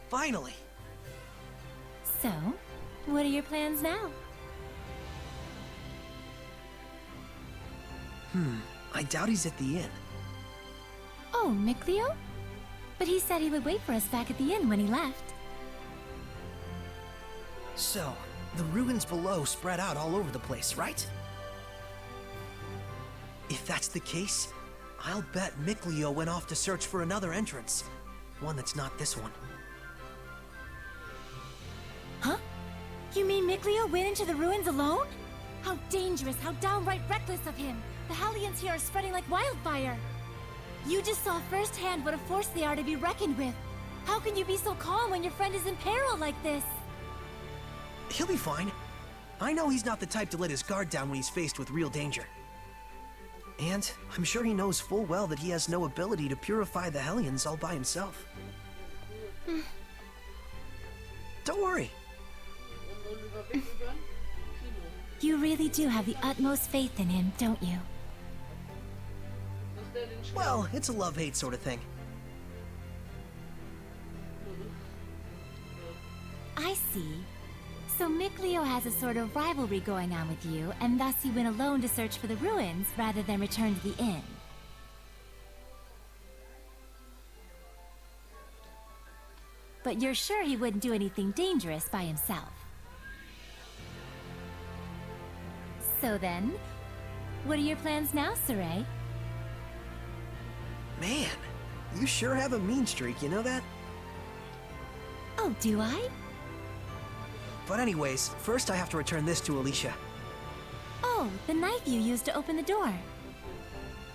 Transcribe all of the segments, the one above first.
Finally! So, what are your plans now? I doubt he's at the inn. Oh, Mikleo? But he said he would wait for us back at the inn when he left. So, the ruins below spread out all over the place, right? If that's the case, I'll bet Mikleo went off to search for another entrance. One that's not this one. Huh? You mean Mikleo went into the ruins alone? How dangerous, how downright reckless of him! The Hellions here are spreading like wildfire! You just saw firsthand what a force they are to be reckoned with! How can you be so calm when your friend is in peril like this? He'll be fine. I know he's not the type to let his guard down when he's faced with real danger. And I'm sure he knows full well that he has no ability to purify the Hellions all by himself. Don't worry. You really do have the utmost faith in him, don't you? Well, it's a love-hate sort of thing. I see. So Mikleo has a sort of rivalry going on with you, and thus he went alone to search for the ruins rather than return to the inn. But you're sure he wouldn't do anything dangerous by himself? So then, what are your plans now, Saray? Man, you sure have a mean streak, you know that? Oh, do I? But anyways, first I have to return this to Alicia. Oh, the knife you used to open the door.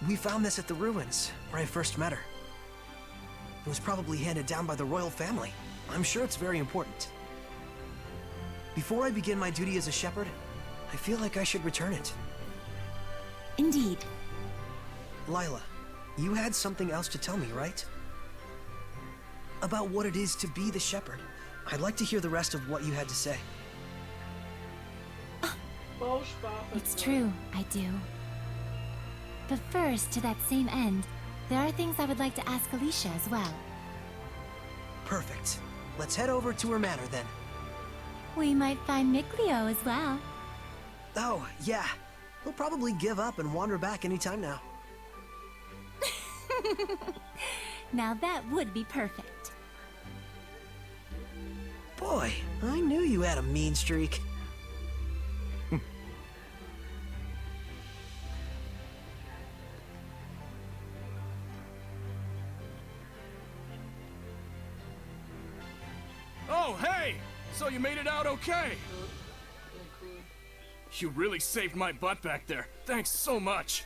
We found this at the ruins, where I first met her. It was probably handed down by the royal family. I'm sure it's very important. Before I begin my duty as a shepherd, I feel like I should return it. Indeed. Lila, you had something else to tell me, right? About what it is to be the shepherd. I'd like to hear the rest of what you had to say. It's true, I do. But first, to that same end, there are things I would like to ask Alicia as well. Perfect. Let's head over to her manor then. We might find Mikleo as well. Oh, yeah. He'll probably give up and wander back anytime now. Now that would be perfect. Boy, I knew you had a mean streak. Oh, hey! So you made it out okay? You really saved my butt back there. Thanks so much.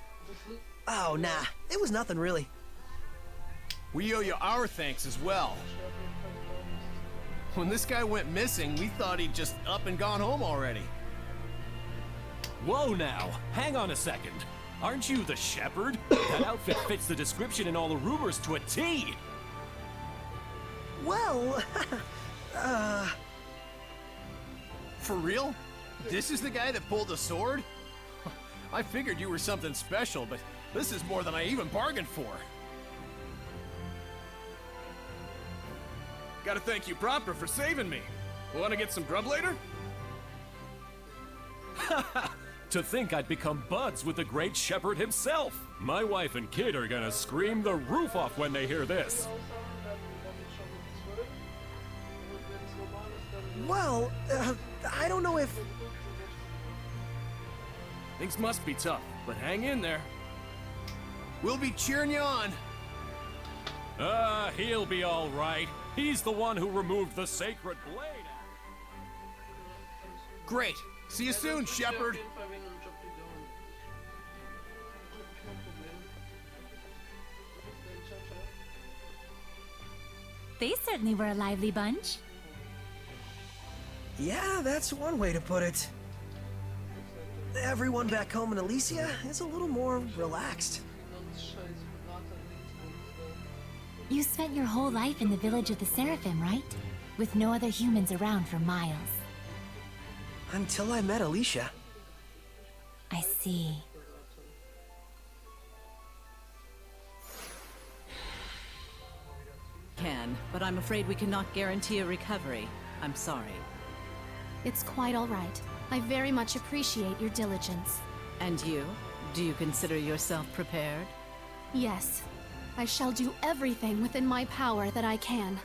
Oh, nah. It was nothing really. We owe you our thanks as well. When this guy went missing, we thought he'd just up and gone home already. Whoa now, hang on a second. Aren't you the shepherd? That outfit fits the description and all the rumors to a T. Well, For real? This is the guy that pulled the sword? I figured you were something special, but this is more than I even bargained for. Gotta thank you proper for saving me. Wanna get some grub later? To think I'd become buds with the great shepherd himself. My wife and kid are gonna scream the roof off when they hear this. well, I don't know if... Things must be tough, but hang in there. We'll be cheering you on. He'll be all right. He's the one who removed the sacred blade. Great. See you soon, shepherd. They certainly were a lively bunch. Yeah, that's one way to put it. Everyone back home in Alicia is a little more relaxed. You spent your whole life in the village of the Seraphim, right? With no other humans around for miles. Until I met Alicia. I see. Can. but I'm afraid we cannot guarantee a recovery. I'm sorry. It's quite all right. I very much appreciate your diligence. And you? Do you consider yourself prepared? Yes. I shall do everything within my power that I can.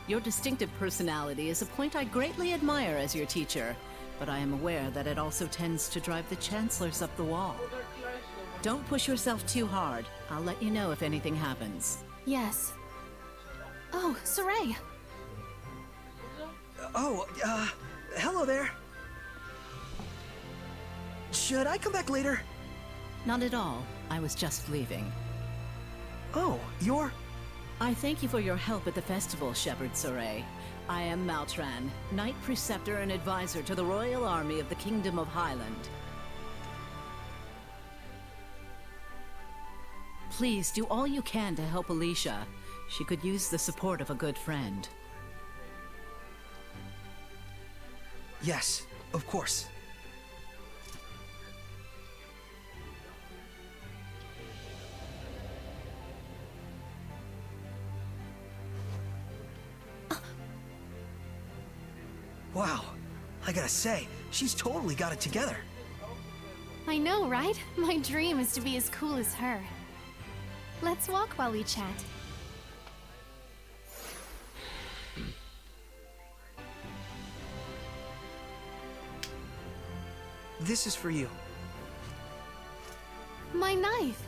Your distinctive personality is a point I greatly admire as your teacher, but I am aware that it also tends to drive the chancellors up the wall. Don't push yourself too hard. I'll let you know if anything happens. Yes. Oh, Saray! Hello there. Should I come back later? Not at all. I was just leaving. Oh, you're... I thank you for your help at the festival, Shepherd Saray. I am Maltran, Knight Preceptor and Advisor to the Royal Army of the Kingdom of Highland. Please do all you can to help Alicia. She could use the support of a good friend. Yes, of course. Wow, I gotta say, she's totally got it together. I know, right? My dream is to be as cool as her. Let's walk while we chat. This is for you. My knife!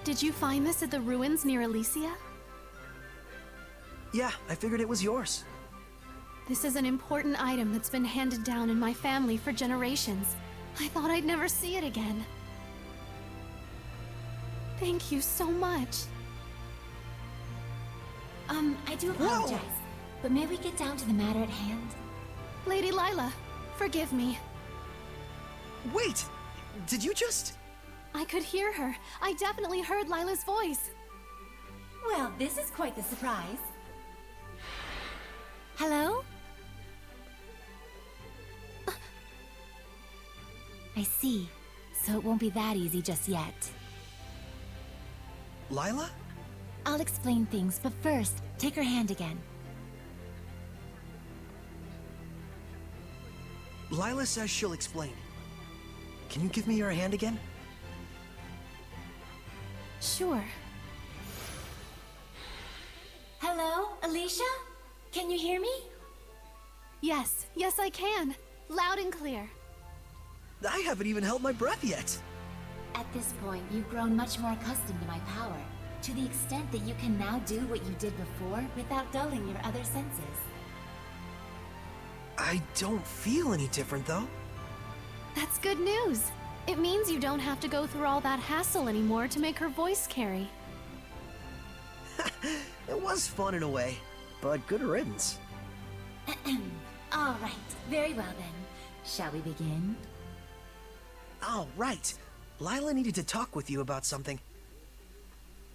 Did you find this at the ruins near Elysia? Yeah, I figured it was yours. This is an important item that's been handed down in my family for generations. I thought I'd never see it again. Thank you so much. I do apologize, but may we get down to the matter at hand? Lady Lila, forgive me. Wait! Did you just... I could hear her. I definitely heard Lila's voice. Well, this is quite the surprise. Hello? I see. So it won't be that easy just yet. Lila? I'll explain things, but first, take her hand again. Lila says she'll explain. Can you give me your hand again? Sure. Hello, Alicia? Can you hear me? Yes, yes I can. Loud and clear. I haven't even held my breath yet. At this point, you've grown much more accustomed to my power, to the extent that you can now do what you did before without dulling your other senses. I don't feel any different, though. That's good news. It means you don't have to go through all that hassle anymore to make her voice carry. It was fun in a way, but good riddance. All right, very well then. Shall we begin? Oh, right. Lila needed to talk with you about something.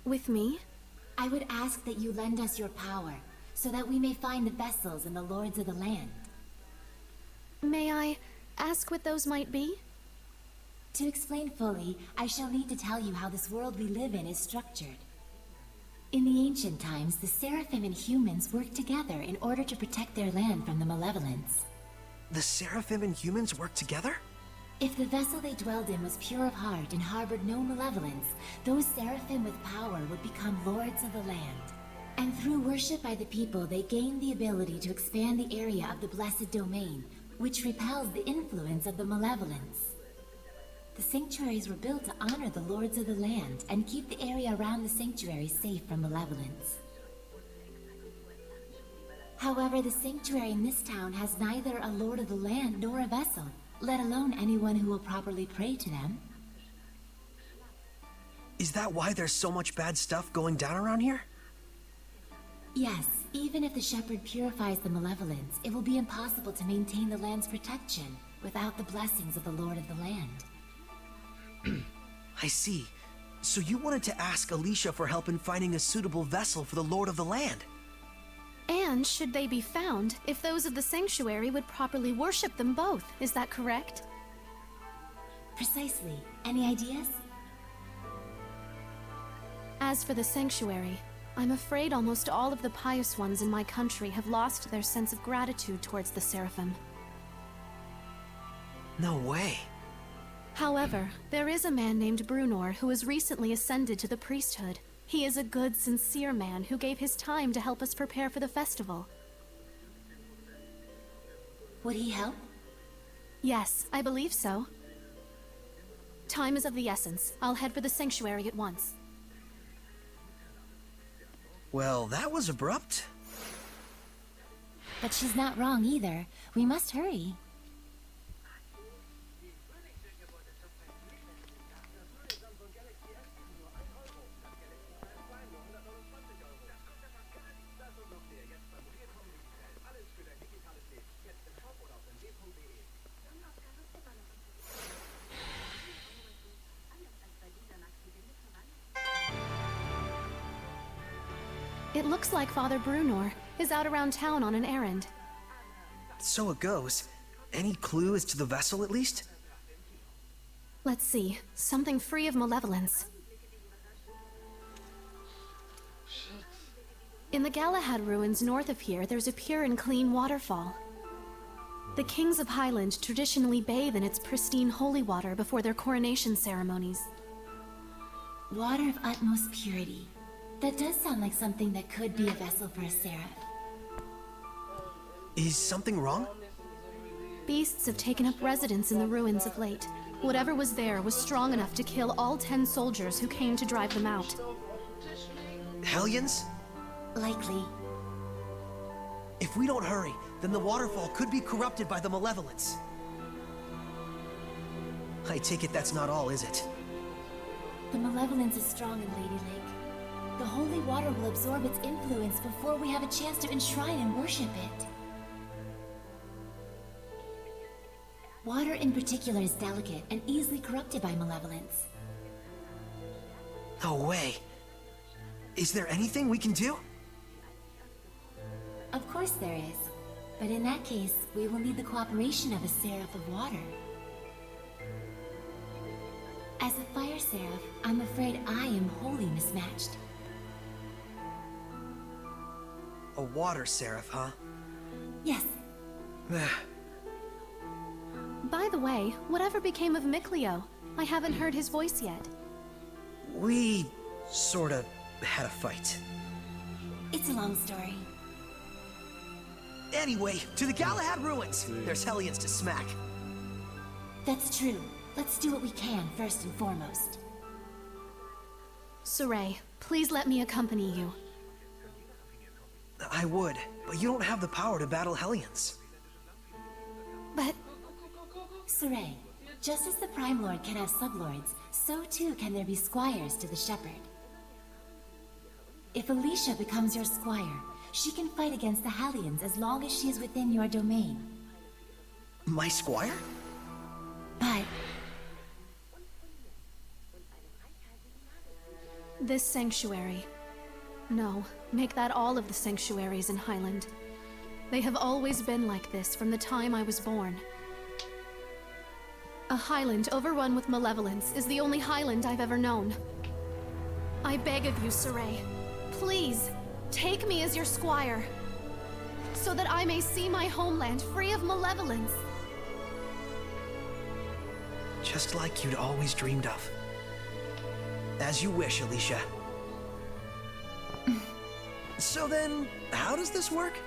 With me? I would ask that you lend us your power, so that we may find the vessels and the lords of the land. May I ask what those might be? To explain fully, I shall need to tell you how this world we live in is structured. In the ancient times, the Seraphim and humans worked together in order to protect their land from the malevolence. The Seraphim and humans work together? If the vessel they dwelled in was pure of heart and harbored no malevolence, those Seraphim with power would become lords of the land. And through worship by the people, they gained the ability to expand the area of the Blessed Domain, which repels the influence of the malevolence. The sanctuaries were built to honor the lords of the land and keep the area around the sanctuary safe from malevolence. However, the sanctuary in this town has neither a lord of the land nor a vessel, let alone anyone who will properly pray to them. Is that why there's so much bad stuff going down around here? Yes, even if the shepherd purifies the malevolence, it will be impossible to maintain the land's protection without the blessings of the lord of the land. I see. So you wanted to ask Alicia for help in finding a suitable vessel for the Lord of the Land. And should they be found, if those of the sanctuary would properly worship them both, is that correct? Precisely. Any ideas? As for the sanctuary, I'm afraid almost all of the pious ones in my country have lost their sense of gratitude towards the Seraphim. No way. However, there is a man named Brunor who has recently ascended to the priesthood. He is a good, sincere man who gave his time to help us prepare for the festival. Would he help? Yes, I believe so. Time is of the essence. I'll head for the sanctuary at once. Well, that was abrupt. But she's not wrong either. We must hurry. It looks like Father Brunor is out around town on an errand. So it goes. Any clue as to the vessel, at least? Let's see. Something free of malevolence. In the Galahad ruins north of here, there's a pure and clean waterfall. The kings of Highland traditionally bathe in its pristine holy water before their coronation ceremonies. Water of utmost purity. That does sound like something that could be a vessel for a seraph. Is something wrong? Beasts have taken up residence in the ruins of late. Whatever was there was strong enough to kill all 10 soldiers who came to drive them out. Hellions? Likely. If we don't hurry, then the waterfall could be corrupted by the malevolence. I take it that's not all, is it? The malevolence is strong in Lady Lake. The holy water will absorb its influence before we have a chance to enshrine and worship it. Water in particular is delicate and easily corrupted by malevolence. No way. Is there anything we can do? Of course there is. But in that case, we will need the cooperation of a Seraph of Water. As a Fire Seraph, I'm afraid I am wholly mismatched. A water seraph, huh? Yes. By the way, whatever became of Mikleo? I haven't heard his voice yet. We sorta had a fight. It's a long story. Anyway, to the Galahad ruins! There's Hellions to smack. That's true. Let's do what we can first and foremost. Saray, please let me accompany you. I would, but you don't have the power to battle Hellions. But... Saray, just as the Prime Lord can have sublords, so too can there be squires to the Shepherd. If Alicia becomes your squire, she can fight against the Hellions as long as she is within your domain. My squire? But... this sanctuary. No, make that all of the sanctuaries in Highland. They have always been like this from the time I was born. A Highland overrun with malevolence is the only Highland I've ever known. I beg of you, Saray, please, take me as your squire, so that I may see my homeland free of malevolence. Just like you'd always dreamed of. As you wish, Alicia. So then, how does this work?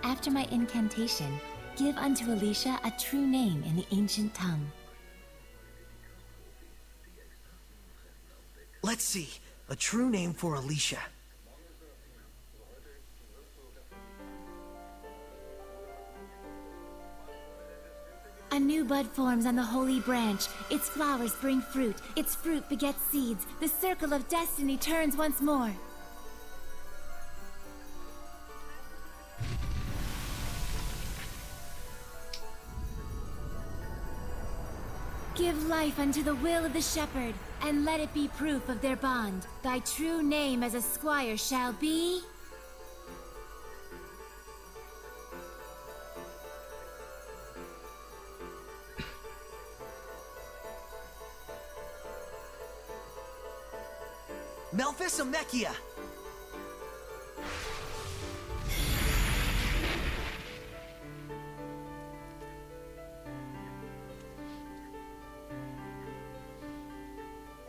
After my incantation, give unto Alicia a true name in the ancient tongue. Let's see. A true name for Alicia. A new bud forms on the holy branch. Its flowers bring fruit. Its fruit begets seeds. The circle of destiny turns once more. Give life unto the will of the shepherd, and let it be proof of their bond. Thy true name as a squire shall be... Melphisamechia!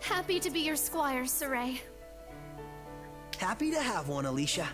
Happy to be your squire, Saray. Happy to have one, Alicia.